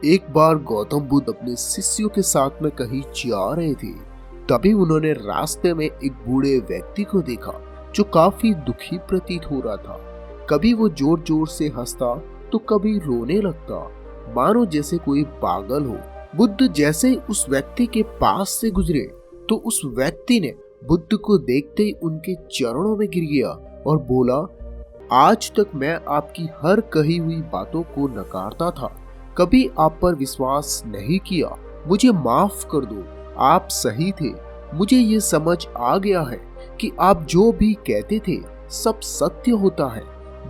एक बार गौतम बुद्ध अपने शिष्यों के साथ में कहीं जा रहे थे। तभी उन्होंने रास्ते में एक बूढ़े व्यक्ति को देखा जो काफी दुखी प्रतीत हो रहा था। कभी वो जोर जोर से हंसता तो कभी रोने लगता, मानो जैसे कोई पागल हो। बुद्ध जैसे ही उस व्यक्ति के पास से गुजरे तो उस व्यक्ति ने बुद्ध को देखते ही उनके चरणों में गिर गया और बोला, आज तक मैं आपकी हर कही हुई बातों को नकारता था, कभी आप पर विश्वास नहीं किया। मुझे माफ कर दो, आप सही थे। मुझे ये समझ आ गया है कि आप जो भी कहते थे सब सत्य होता है।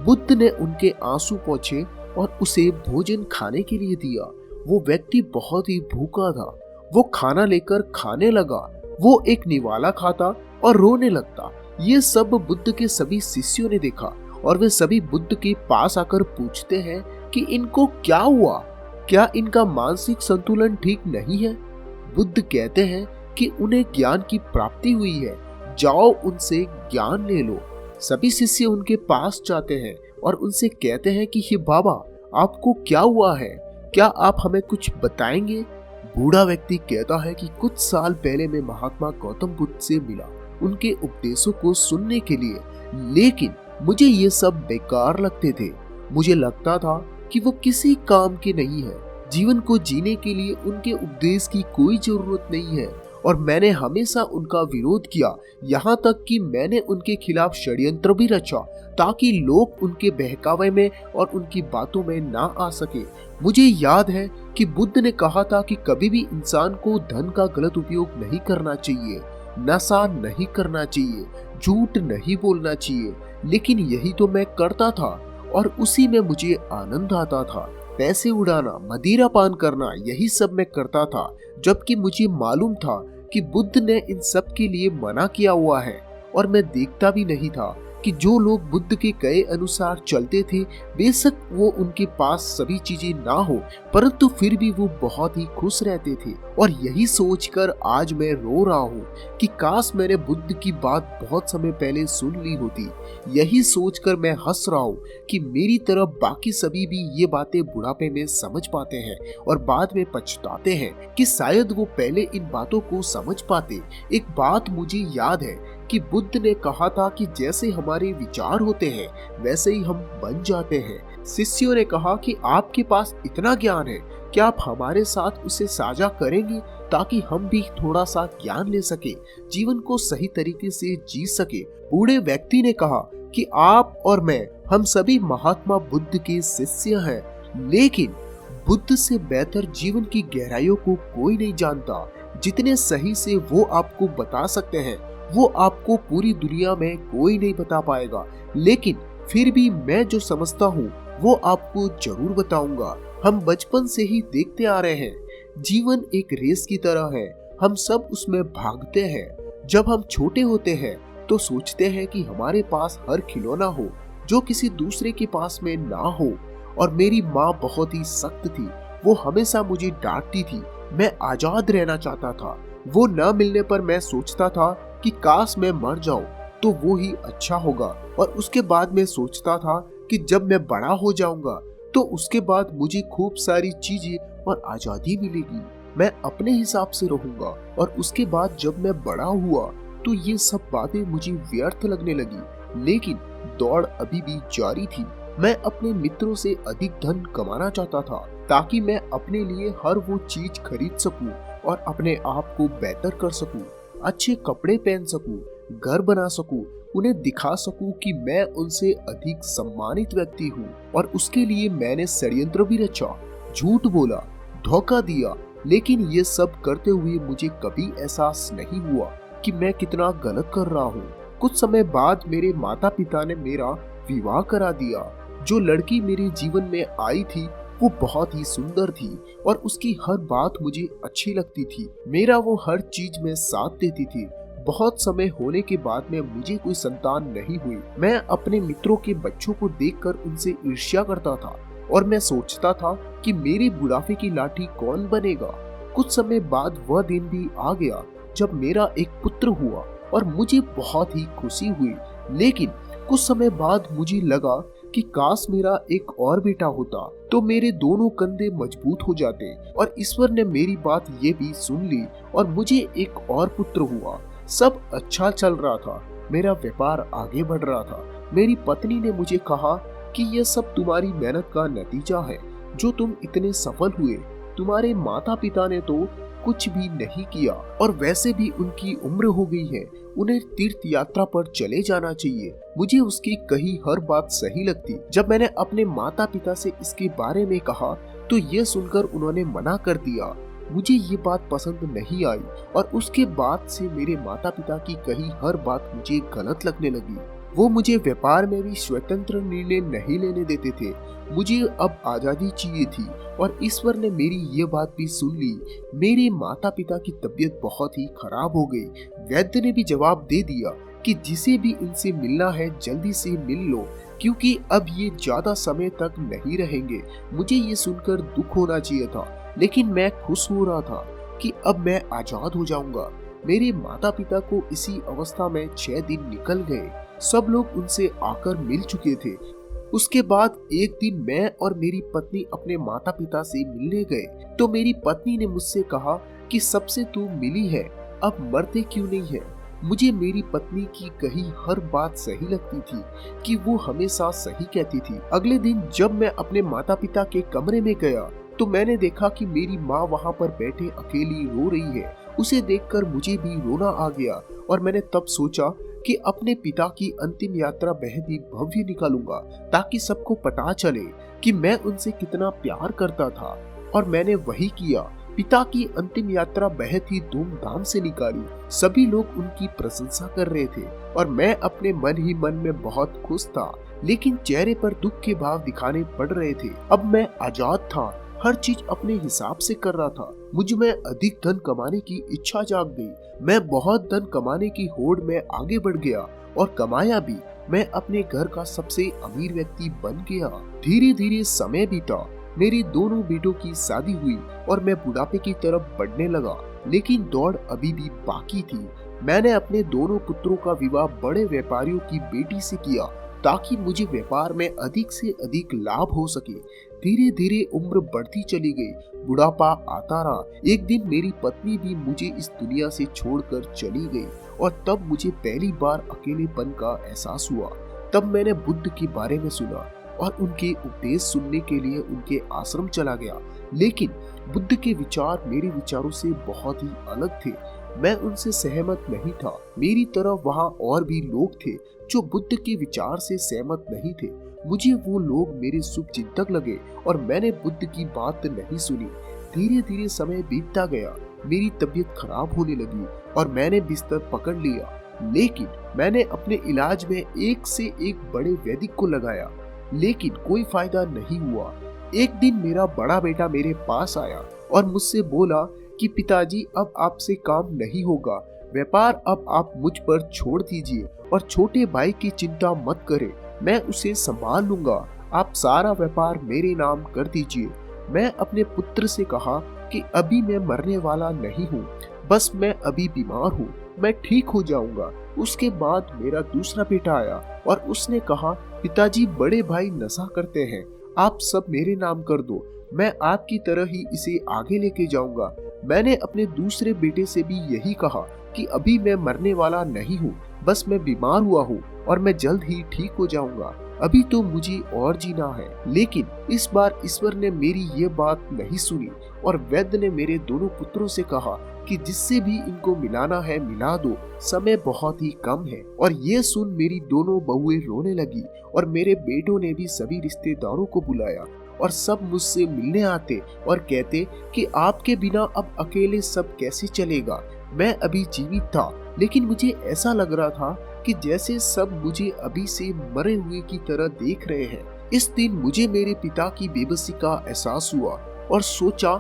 बुद्ध ने उनके आंसू पोंछे और उसे भोजन खाने के लिए दिया। वो व्यक्ति बहुत ही भूखा था। वो खाना लेकर खाने लगा। वो एक निवाला खाता और रोने लगता। ये सब बुद्ध के सभी शिष्यों ने देखा और वे सभी बुद्ध के पास आकर पूछते हैं कि इनको क्या हुआ, क्या इनका मानसिक संतुलन ठीक नहीं है। बुद्ध कहते हैं कि उन्हें ज्ञान की प्राप्ति हुई है, जाओ उनसे ज्ञान ले लो। सभी शिष्य उनके पास जाते हैं और उनसे कहते हैं कि हे बाबा, आपको क्या हुआ है, क्या आप हमें कुछ बताएंगे। बूढ़ा व्यक्ति कहता है कि कुछ साल पहले मैं महात्मा गौतम बुद्ध से मिला उनके उपदेशों को सुनने के लिए, लेकिन मुझे ये सब बेकार लगते थे। मुझे लगता था कि वो किसी काम के नहीं है। जीवन को जीने के लिए उनके उपदेश की कोई जरूरत नहीं है और मैंने हमेशा उनका विरोध किया। यहाँ तक कि मैंने उनके खिलाफ षड्यंत्र भी रचा ताकि लोग उनके बहकावे में और उनकी बातों में ना आ सके। मुझे याद है कि बुद्ध ने कहा था कि कभी भी इंसान को धन का गलत उपयोग नहीं करना चाहिए, नशा नहीं करना चाहिए, झूठ नहीं बोलना चाहिए, लेकिन यही तो मैं करता था और उसी में मुझे आनंद आता था। पैसे उड़ाना, मदिरा पान करना, यही सब मैं करता था, जबकि मुझे मालूम था कि बुद्ध ने इन सब के लिए मना किया हुआ है। और मैं देखता भी नहीं था कि जो लोग बुद्ध के कहे अनुसार चलते थे, बेशक वो उनके पास सभी चीजें ना हो, परंतु फिर भी वो बहुत ही खुश रहते थे। और यही सोचकर आज मैं रो रहा हूँ कि काश मैंने बुद्ध की बात बहुत समय पहले सुन ली होती। यही सोचकर मैं हंस रहा हूँ कि मेरी तरफ बाकी सभी भी ये बातें बुढ़ापे में समझ पाते हैं और बाद में पछताते हैं कि शायद वो पहले इन बातों को समझ पाते। एक बात मुझे याद है कि बुद्ध ने कहा था कि जैसे हमारे विचार होते हैं वैसे ही हम बन जाते हैं। शिष्यों ने कहा कि आपके पास इतना ज्ञान है, क्या आप हमारे साथ उसे साझा करेंगे ताकि हम भी थोड़ा सा ज्ञान ले सके, जीवन को सही तरीके से जी सके। बूढ़े व्यक्ति ने कहा कि आप और मैं, हम सभी महात्मा बुद्ध के शिष्य हैं, लेकिन बुद्ध से बेहतर जीवन की गहराइयों को कोई नहीं जानता। जितने सही से वो आपको बता सकते हैं वो आपको पूरी दुनिया में कोई नहीं बता पाएगा, लेकिन फिर भी मैं जो समझता हूँ वो आपको जरूर बताऊंगा। हम बचपन से ही देखते आ रहे हैं, जीवन एक रेस की तरह है, हम सब उसमें भागते हैं। जब हम छोटे होते हैं तो सोचते हैं कि हमारे पास हर खिलौना हो जो किसी दूसरे के पास में ना हो। और मेरी माँ बहुत ही सख्त थी, वो हमेशा मुझे डांटती थी। मैं आजाद रहना चाहता था। वो न मिलने पर मैं सोचता था कि काश मैं मर जाऊं तो वो ही अच्छा होगा। और उसके बाद मैं सोचता था कि जब मैं बड़ा हो जाऊंगा तो उसके बाद मुझे खूब सारी चीजें और आजादी मिलेगी, मैं अपने हिसाब से रहूंगा। और उसके बाद जब मैं बड़ा हुआ तो ये सब बातें मुझे व्यर्थ लगने लगी, लेकिन दौड़ अभी भी जारी थी। मैं अपने मित्रों से अधिक धन कमाना चाहता था ताकि मैं अपने लिए हर वो चीज खरीद सकूं और अपने आप को बेहतर कर सकूं, अच्छे कपड़े पहन सकूं, घर बना सकूं, उन्हें दिखा सकूं कि मैं उनसे अधिक सम्मानित व्यक्ति हूं। और उसके लिए मैंने षड्यंत्र भी रचा, झूठ बोला, धोखा दिया, लेकिन ये सब करते हुए मुझे कभी एहसास नहीं हुआ कि मैं कितना गलत कर रहा हूँ। कुछ समय बाद मेरे माता पिता ने मेरा विवाह करा दिया। जो लड़की मेरे जीवन में आई थी वो बहुत ही सुंदर थी और उसकी हर बात मुझे अच्छी लगती थी। मेरा वो हर चीज में साथ देती थी। बहुत समय होने के बाद में मुझे कोई संतान नहीं हुई। मैं अपने मित्रों के बच्चों को देखकर उनसे ईर्ष्या करता था और मैं सोचता था कि मेरे बुढ़ापे की लाठी कौन बनेगा। कुछ समय बाद वह दिन भी आ गया जब मेरा एक पुत्र हुआ और मुझे बहुत ही खुशी हुई, लेकिन कुछ समय बाद मुझे लगा कि काश मेरा एक और बेटा होता तो मेरे दोनों कंधे मजबूत हो जाते। और ईश्वर ने मेरी बात ये भी सुन ली और मुझे एक और पुत्र हुआ। सब अच्छा चल रहा था, मेरा व्यापार आगे बढ़ रहा था। मेरी पत्नी ने मुझे कहा कि यह सब तुम्हारी मेहनत का नतीजा है जो तुम इतने सफल हुए। तुम्हारे माता पिता ने तो कुछ भी नहीं किया और वैसे भी उनकी उम्र हो गई है, उन्हें तीर्थ यात्रा पर चले जाना चाहिए। मुझे उसकी कही हर बात सही लगती। जब मैंने अपने माता पिता से इसके बारे में कहा तो ये सुनकर उन्होंने मना कर दिया। मुझे ये बात पसंद नहीं आई और उसके बाद से मेरे माता पिता की कही हर बात मुझे गलत लगने लगी। वो मुझे व्यापार में भी स्वतंत्र निर्णय नहीं लेने देते थे। मुझे अब आजादी चाहिए थी और ईश्वर ने मेरी ये बात भी सुन ली। मेरे माता पिता की तबीयत बहुत ही खराब हो गई। वैद्य ने भी जवाब दे दिया कि जिसे भी इनसे मिलना है जल्दी से मिल लो, क्योंकि अब ये ज्यादा समय तक नहीं रहेंगे। मुझे ये सुनकर दुख होना चाहिए था, लेकिन मैं खुश हो रहा था कि अब मैं आजाद हो जाऊंगा। मेरे माता पिता को इसी अवस्था में 6 दिन निकल गए। सब लोग उनसे आकर मिल चुके थे। उसके बाद एक दिन मैं और मेरी पत्नी अपने माता पिता से मिलने गए तो मेरी पत्नी ने मुझसे कहा कि सबसे तू मिली है, अब मरते क्यों नहीं है। मुझे मेरी पत्नी की कही हर बात सही लगती थी कि वो हमेशा सही कहती थी। अगले दिन जब मैं अपने माता पिता के कमरे में गया तो मैंने देखा कि मेरी माँ वहाँ पर बैठे अकेली रो रही है। उसे देखकर मुझे भी रोना आ गया और मैंने तब सोचा कि अपने पिता की अंतिम यात्रा बेहद ही भव्य निकालूंगा ताकि सबको पता चले कि मैं उनसे कितना प्यार करता था। और मैंने वही किया। पिता की अंतिम यात्रा बेहद ही धूमधाम से निकाली। सभी लोग उनकी प्रशंसा कर रहे थे और मैं अपने मन ही मन में बहुत खुश था, लेकिन चेहरे पर दुख के भाव दिखाने पड़ रहे थे। अब मैं आजाद था, हर चीज अपने हिसाब से कर रहा था। मुझ में अधिक धन कमाने की इच्छा जाग गई। मैं बहुत धन कमाने की होड़ में आगे बढ़ गया और कमाया भी। मैं अपने घर का सबसे अमीर व्यक्ति बन गया। धीरे धीरे समय बीता। मेरी दोनों बेटों की शादी हुई और मैं बुढ़ापे की तरफ बढ़ने लगा, लेकिन दौड़ अभी भी बाकी थी। मैंने अपने दोनों पुत्रों का विवाह बड़े व्यापारियों की बेटी से किया ताकि मुझे व्यापार में अधिक से अधिक लाभ हो सके। धीरे धीरे उम्र बढ़ती चली गई, बुढ़ापा आता रहा। एक दिन मेरी पत्नी भी मुझे इस दुनिया से छोड़कर चली गई और तब मुझे पहली बार अकेलेपन का एहसास हुआ। तब मैंने बुद्ध के बारे में सुना और उनके उपदेश सुनने के लिए उनके आश्रम चला गया। लेकिन बुद्ध के विचार मेरे विचारों से बहुत ही अलग थे। मैं उनसे सहमत नहीं था। मेरी तरह वहाँ और भी लोग थे जो बुद्ध के विचार से सहमत नहीं थे। मुझे वो लोग मेरे शुभचिंतक लगे और मैंने बुद्ध की बात नहीं सुनी। धीरे धीरे समय बीतता गया। मेरी तबीयत खराब होने लगी और मैंने बिस्तर पकड़ लिया। लेकिन मैंने अपने इलाज में एक से एक बड़े वैदिक को लगाया, लेकिन कोई फायदा नहीं हुआ। एक दिन मेरा बड़ा बेटा मेरे पास आया और मुझसे बोला कि पिताजी, अब आपसे काम नहीं होगा, व्यापार अब आप मुझ पर छोड़ दीजिए और छोटे भाई की चिंता मत करें, मैं उसे संभाल लूंगा। आप सारा व्यापार मेरे नाम कर दीजिए। मैं अपने पुत्र से कहा कि अभी मैं मरने वाला नहीं हूँ, बस मैं अभी बीमार हूँ, मैं ठीक हो जाऊंगा। उसके बाद मेरा दूसरा बेटा आया और उसने कहा, पिताजी, बड़े भाई नशा करते हैं, आप सब मेरे नाम कर दो, मैं आपकी तरह ही इसे आगे लेके जाऊंगा। मैंने अपने दूसरे बेटे से भी यही कहा कि अभी मैं मरने वाला नहीं हूँ, बस मैं बीमार हुआ हूँ और मैं जल्द ही ठीक हो जाऊंगा, अभी तो मुझे और जीना है। लेकिन इस बार ईश्वर ने मेरी ये बात नहीं सुनी और वैद्य ने मेरे दोनों पुत्रों से कहा कि जिससे भी इनको मिलाना है मिला दो, समय बहुत ही कम है। और ये सुन मेरी दोनों बहुएं रोने लगी और मेरे बेटों ने भी सभी रिश्तेदारों को बुलाया और सब मुझसे मिलने आते और कहते कि आपके बिना अब अकेले सब कैसे चलेगा। मैं अभी जीवित था, लेकिन मुझे ऐसा लग रहा था कि जैसे सब मुझे अभी से मरे हुए की तरह देख रहे हैं। इस दिन मुझे मेरे पिता की बेबसी का एहसास हुआ और सोचा,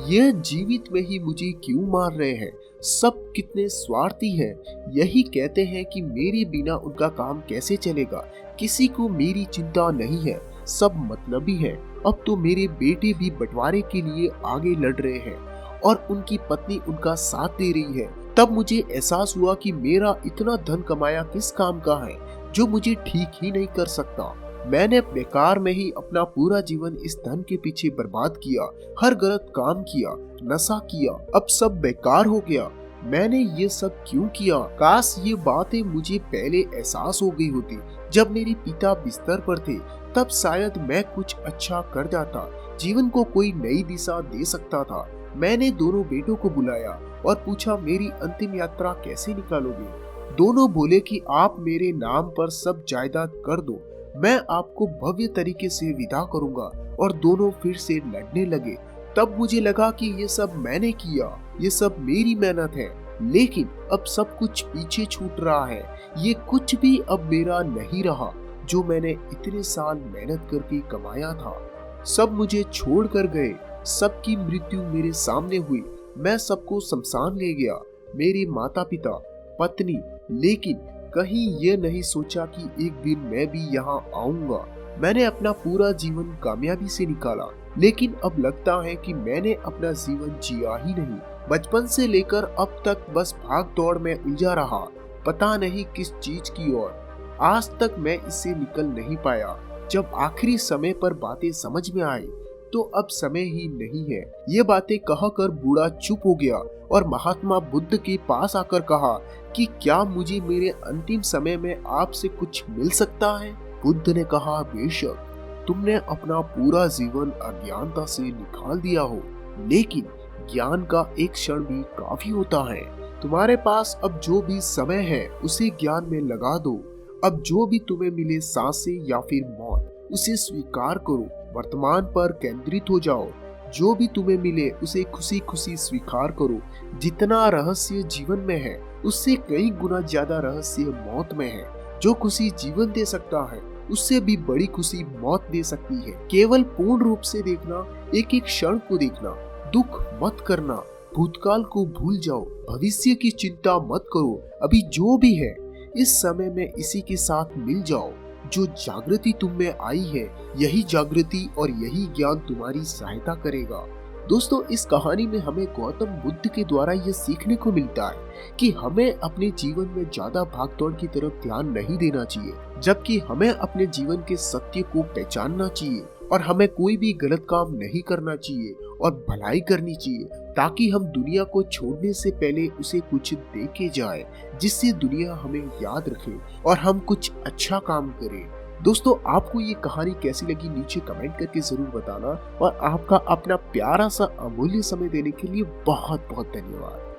यह जीवित में ही मुझे क्यों मार रहे हैं, सब कितने स्वार्थी हैं। यही कहते हैं कि मेरे बिना उनका काम कैसे चलेगा, किसी को मेरी चिंता नहीं है, सब मतलबी है। अब तो मेरे बेटे भी बंटवारे के लिए आगे लड़ रहे हैं और उनकी पत्नी उनका साथ दे रही है। तब मुझे एहसास हुआ कि मेरा इतना धन कमाया किस काम का है जो मुझे ठीक ही नहीं कर सकता। मैंने बेकार में ही अपना पूरा जीवन इस धन के पीछे बर्बाद किया, हर गलत काम किया, नशा किया, अब सब बेकार हो गया। मैंने ये सब क्यों किया? काश ये बातें मुझे पहले एहसास हो गई होती। जब मेरे पिता बिस्तर पर थे तब शायद मैं कुछ अच्छा कर जाता, जीवन को कोई नई दिशा दे सकता था। मैंने दोनों बेटों को बुलाया और पूछा, मेरी अंतिम यात्रा कैसे निकालोगे? दोनों बोले कि आप मेरे नाम पर सब जायदाद कर दो, मैं आपको भव्य तरीके से विदा करूंगा। और दोनों फिर से लड़ने लगे। तब मुझे लगा कि ये सब मैंने किया, ये सब मेरी मेहनत है, लेकिन अब सब कुछ पीछे छूट रहा है। ये कुछ भी अब मेरा नहीं रहा जो मैंने इतने साल मेहनत करके कमाया था। सब मुझे छोड़ कर गए, सबकी मृत्यु मेरे सामने हुई। मैं सबको शमशान ले गया, मेरे माता पिता, पत्नी, लेकिन कहीं ये नहीं सोचा कि एक दिन मैं भी यहाँ आऊंगा। मैंने अपना पूरा जीवन कामयाबी से निकाला, लेकिन अब लगता है कि मैंने अपना जीवन जिया ही नहीं। बचपन से लेकर अब तक बस भाग दौड़ में उलझा रहा, पता नहीं किस चीज की ओर। आज तक मैं इससे निकल नहीं पाया। जब आखिरी समय पर बातें समझ में आई तो अब समय ही नहीं है। ये बातें कहकर बूढ़ा चुप हो गया और महात्मा बुद्ध के पास आकर कहा कि क्या मुझे मेरे अंतिम समय में आपसे कुछ मिल सकता है? बुद्ध ने कहा, बेशक, तुमने अपना पूरा जीवन अज्ञानता से निकाल दिया हो, लेकिन ज्ञान का एक क्षण भी काफी होता है। तुम्हारे पास अब जो भी समय है उसे ज्ञान में लगा दो। अब जो भी तुम्हें मिले, सांसें या फिर मौत, उसे स्वीकार करो। वर्तमान पर केंद्रित हो जाओ। जो भी तुम्हें मिले उसे खुशी खुशी स्वीकार करो। जितना रहस्य जीवन में है उससे कई गुना ज्यादा रहस्य मौत में है। जो खुशी जीवन दे सकता है उससे भी बड़ी खुशी मौत दे सकती है। केवल पूर्ण रूप से देखना, एक एक क्षण को देखना। दुख मत करना, भूतकाल को भूल जाओ, भविष्य की चिंता मत करो। अभी जो भी है इस समय में इसी के साथ मिल जाओ। जो जागृति तुम में आई है, यही जागृति और यही ज्ञान तुम्हारी सहायता करेगा। दोस्तों, इस कहानी में हमें गौतम बुद्ध के द्वारा यह सीखने को मिलता है कि हमें अपने जीवन में ज्यादा भागदौड़ की तरफ ध्यान नहीं देना चाहिए, जबकि हमें अपने जीवन के सत्य को पहचानना चाहिए और हमें कोई भी गलत काम नहीं करना चाहिए और भलाई करनी चाहिए, ताकि हम दुनिया को छोड़ने से पहले उसे कुछ दे के जाए, जिससे दुनिया हमें याद रखे और हम कुछ अच्छा काम करें। दोस्तों, आपको ये कहानी कैसी लगी नीचे कमेंट करके जरूर बताना और आपका अपना प्यारा सा अमूल्य समय देने के लिए बहुत बहुत धन्यवाद।